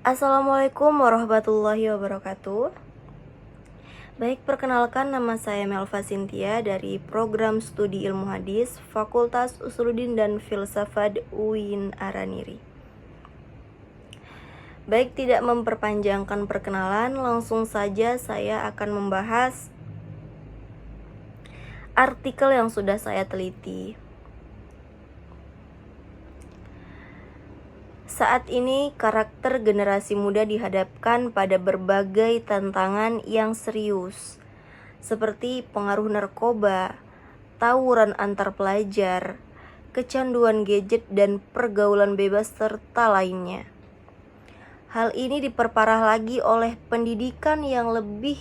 Assalamualaikum warahmatullahi wabarakatuh. Baik, perkenalkan nama saya Melva Cynthia dari Program Studi Ilmu Hadis Fakultas Usuluddin dan Filsafat UIN Araniri. Baik, tidak memperpanjangkan perkenalan, langsung saja saya akan membahas artikel yang sudah saya teliti. Saat ini, karakter generasi muda dihadapkan pada berbagai tantangan yang serius, seperti pengaruh narkoba, tawuran antar pelajar, kecanduan gadget, dan pergaulan bebas serta lainnya. Hal ini diperparah lagi oleh pendidikan yang lebih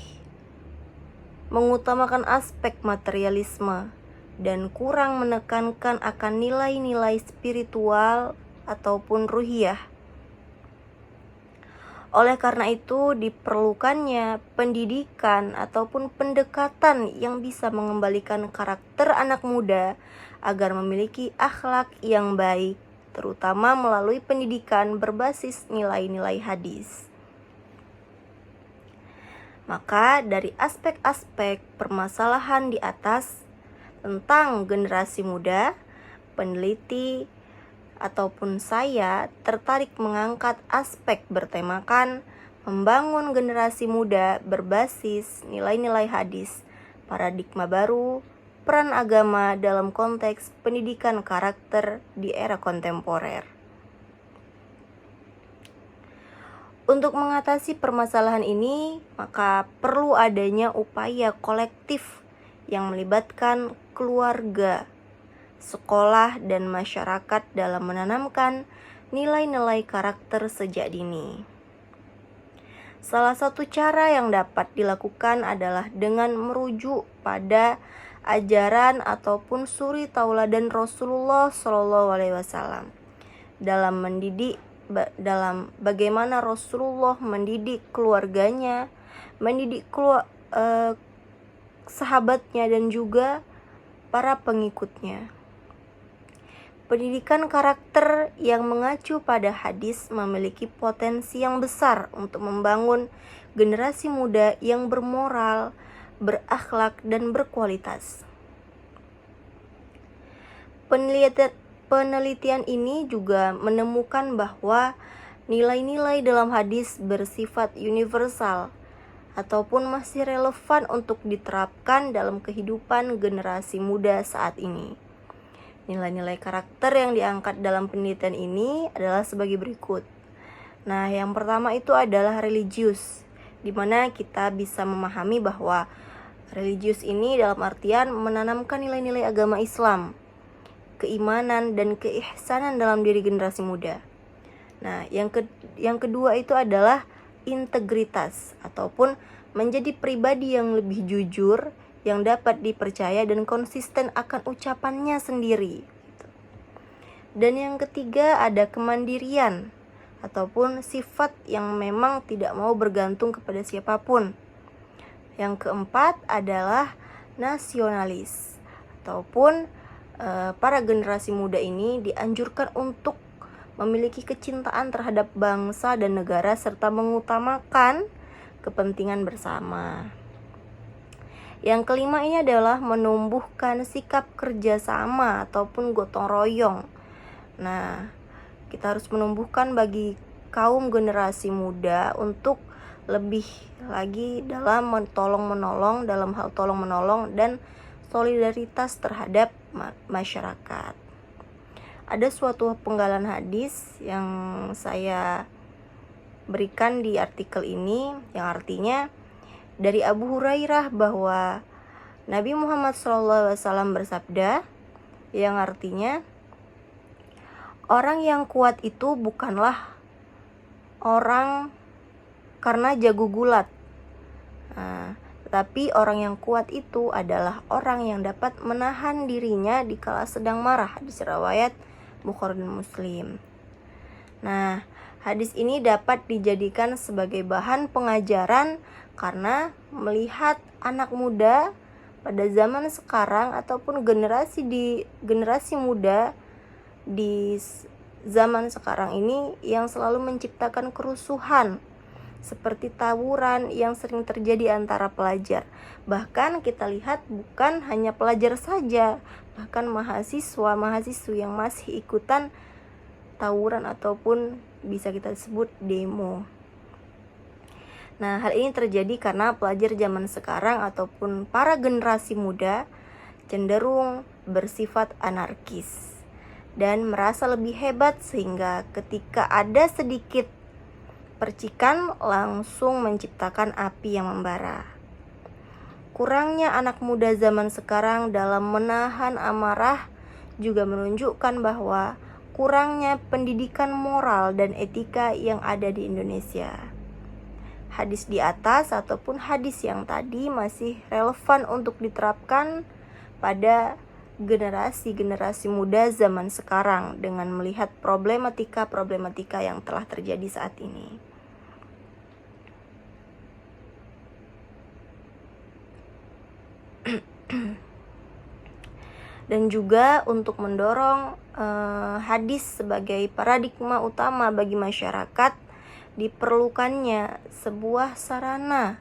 mengutamakan aspek materialisme dan kurang menekankan akan nilai-nilai spiritual ataupun ruhiyah. Oleh karena itu, diperlukannya pendidikan ataupun pendekatan yang bisa mengembalikan karakter anak muda agar memiliki akhlak yang baik, terutama melalui pendidikan berbasis nilai-nilai hadis. Maka dari aspek-aspek permasalahan di atas tentang generasi muda, peneliti ataupun saya tertarik mengangkat aspek bertemakan membangun generasi muda berbasis nilai-nilai hadis, paradigma baru, peran agama dalam konteks pendidikan karakter di era kontemporer. Untuk mengatasi permasalahan ini, maka perlu adanya upaya kolektif yang melibatkan keluarga, sekolah, dan masyarakat dalam menanamkan nilai-nilai karakter sejak dini. Salah satu cara yang dapat dilakukan adalah dengan merujuk pada ajaran ataupun suri tauladan Rasulullah SAW dalam bagaimana Rasulullah mendidik keluarganya, mendidik sahabatnya, dan juga para pengikutnya. Pendidikan karakter yang mengacu pada hadis memiliki potensi yang besar untuk membangun generasi muda yang bermoral, berakhlak, dan berkualitas. Penelitian ini juga menemukan bahwa nilai-nilai dalam hadis bersifat universal ataupun masih relevan untuk diterapkan dalam kehidupan generasi muda saat ini. Nilai-nilai karakter yang diangkat dalam penelitian ini adalah sebagai berikut. Nah, yang pertama itu adalah religius, di mana kita bisa memahami bahwa religius ini dalam artian menanamkan nilai-nilai agama Islam, keimanan, dan keihsanan dalam diri generasi muda. Nah, yang kedua itu adalah integritas, ataupun menjadi pribadi yang lebih jujur, yang dapat dipercaya dan konsisten akan ucapannya sendiri. Dan yang ketiga ada kemandirian, ataupun sifat yang memang tidak mau bergantung kepada siapapun. Yang keempat adalah nasionalis, ataupun para generasi muda ini dianjurkan untuk memiliki kecintaan terhadap bangsa dan negara serta mengutamakan kepentingan bersama. Yang kelima ini adalah menumbuhkan sikap kerjasama ataupun gotong royong. Nah, kita harus menumbuhkan bagi kaum generasi muda untuk lebih lagi dalam tolong-menolong, dalam hal tolong-menolong dan solidaritas terhadap masyarakat. Ada suatu penggalan hadis yang saya berikan di artikel ini, yang artinya dari Abu Hurairah bahwa Nabi Muhammad SAW bersabda, yang artinya orang yang kuat itu bukanlah orang karena jago gulat, tetapi orang yang kuat itu adalah orang yang dapat menahan dirinya dikala sedang marah. Hadis riwayat Bukhari dan Muslim. Nah, hadis ini dapat dijadikan sebagai bahan pengajaran karena melihat anak muda pada zaman sekarang ataupun generasi muda di zaman sekarang ini yang selalu menciptakan kerusuhan, seperti tawuran yang sering terjadi antara pelajar. Bahkan kita lihat bukan hanya pelajar saja, bahkan mahasiswa-mahasiswi yang masih ikutan tawuran ataupun bisa kita sebut demo. Nah, hal ini terjadi karena pelajar zaman sekarang ataupun para generasi muda cenderung bersifat anarkis dan merasa lebih hebat, sehingga ketika ada sedikit percikan langsung menciptakan api yang membara. Kurangnya anak muda zaman sekarang dalam menahan amarah juga menunjukkan bahwa kurangnya pendidikan moral dan etika yang ada di Indonesia. Hadis di atas ataupun hadis yang tadi masih relevan untuk diterapkan pada generasi-generasi muda zaman sekarang dengan melihat problematika yang telah terjadi saat ini. Dan juga untuk mendorong hadis sebagai paradigma utama bagi masyarakat, diperlukannya sebuah sarana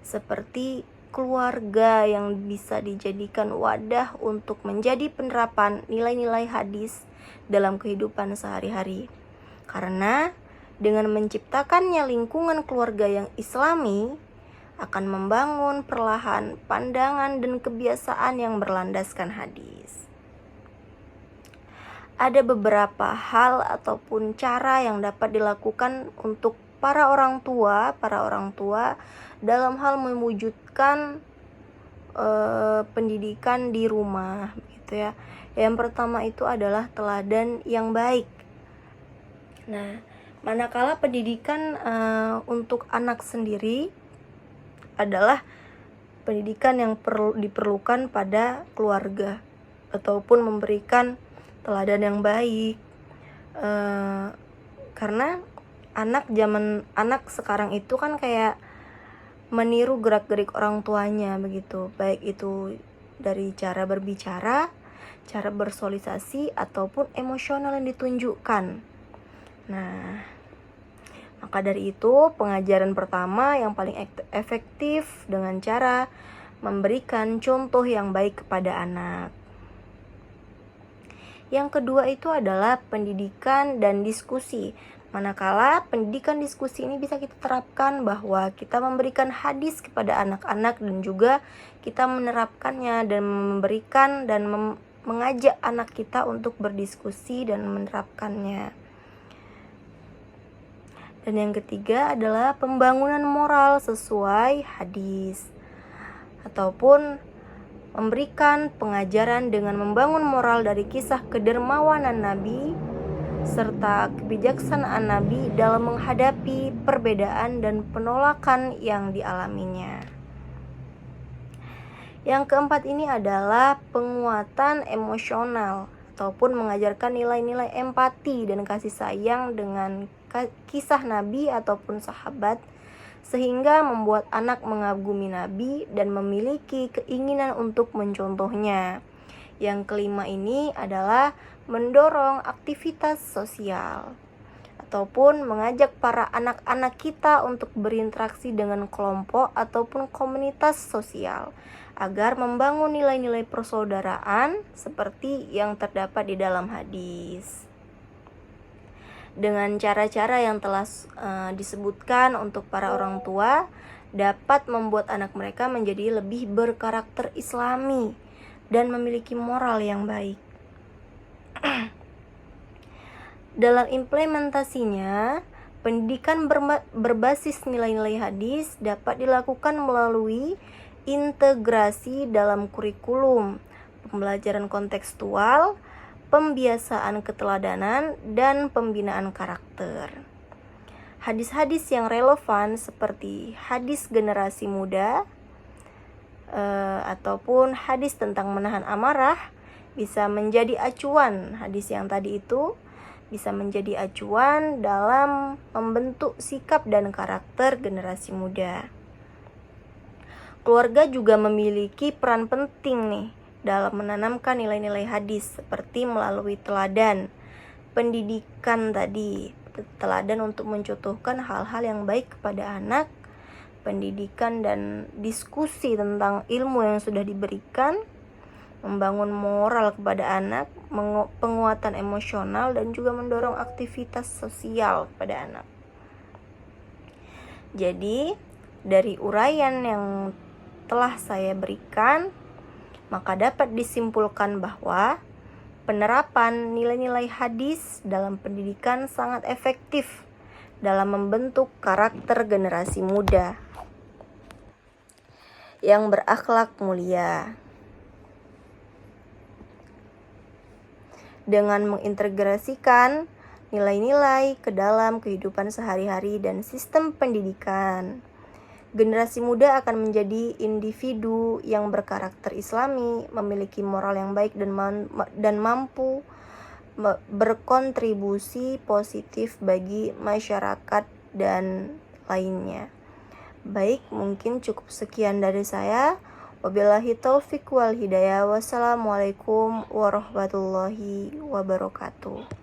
seperti keluarga yang bisa dijadikan wadah untuk menjadi penerapan nilai-nilai hadis dalam kehidupan sehari-hari. Karena dengan menciptakannya lingkungan keluarga yang islami akan membangun perlahan pandangan dan kebiasaan yang berlandaskan hadis. Ada beberapa hal ataupun cara yang dapat dilakukan untuk para orang tua dalam hal mewujudkan pendidikan di rumah, gitu ya. Yang pertama itu adalah teladan yang baik. Nah, manakala pendidikan untuk anak sendiri adalah pendidikan yang diperlukan pada keluarga ataupun memberikan teladan yang baik, karena anak sekarang itu kan kayak meniru gerak-gerik orang tuanya begitu, baik itu dari cara berbicara, cara bersosialisasi ataupun emosional yang ditunjukkan. Nah, maka dari itu pengajaran pertama yang paling efektif dengan cara memberikan contoh yang baik kepada anak. Yang kedua itu adalah pendidikan dan diskusi. Manakala pendidikan diskusi ini bisa kita terapkan bahwa kita memberikan hadis kepada anak-anak dan juga kita menerapkannya dan memberikan dan mengajak anak kita untuk berdiskusi dan menerapkannya. Dan yang ketiga adalah pembangunan moral sesuai hadis ataupun memberikan pengajaran dengan membangun moral dari kisah kedermawanan Nabi serta kebijaksanaan Nabi dalam menghadapi perbedaan dan penolakan yang dialaminya. Yang keempat ini adalah penguatan emosional ataupun mengajarkan nilai-nilai empati dan kasih sayang dengan kisah Nabi ataupun sahabat, sehingga membuat anak mengagumi Nabi dan memiliki keinginan untuk mencontohnya. Yang kelima ini adalah mendorong aktivitas sosial ataupun mengajak para anak-anak kita untuk berinteraksi dengan kelompok ataupun komunitas sosial agar membangun nilai-nilai persaudaraan seperti yang terdapat di dalam hadis. Dengan cara-cara yang telah disebutkan untuk para orang tua dapat membuat anak mereka menjadi lebih berkarakter islami dan memiliki moral yang baik. Dalam implementasinya, pendidikan berbasis nilai-nilai hadis dapat dilakukan melalui integrasi dalam kurikulum, pembelajaran kontekstual, pembiasaan keteladanan, dan pembinaan karakter. Hadis-hadis yang relevan seperti hadis generasi muda ataupun hadis tentang menahan amarah bisa menjadi acuan. Hadis yang tadi itu bisa menjadi acuan dalam membentuk sikap dan karakter generasi muda. Keluarga juga memiliki peran penting nih dalam menanamkan nilai-nilai hadis seperti melalui teladan, pendidikan tadi, teladan untuk mencontohkan hal-hal yang baik kepada anak, pendidikan dan diskusi tentang ilmu yang sudah diberikan, membangun moral kepada anak, penguatan emosional, dan juga mendorong aktivitas sosial pada anak. Jadi, dari uraian yang telah saya berikan, maka dapat disimpulkan bahwa penerapan nilai-nilai hadis dalam pendidikan sangat efektif dalam membentuk karakter generasi muda yang berakhlak mulia. Dengan mengintegrasikan nilai-nilai ke dalam kehidupan sehari-hari dan sistem pendidikan, generasi muda akan menjadi individu yang berkarakter Islami, memiliki moral yang baik dan mampu berkontribusi positif bagi masyarakat dan lainnya. Baik, mungkin cukup sekian dari saya. Wabillahi taufiq wal hidayah. Wassalamualaikum warahmatullahi wabarakatuh.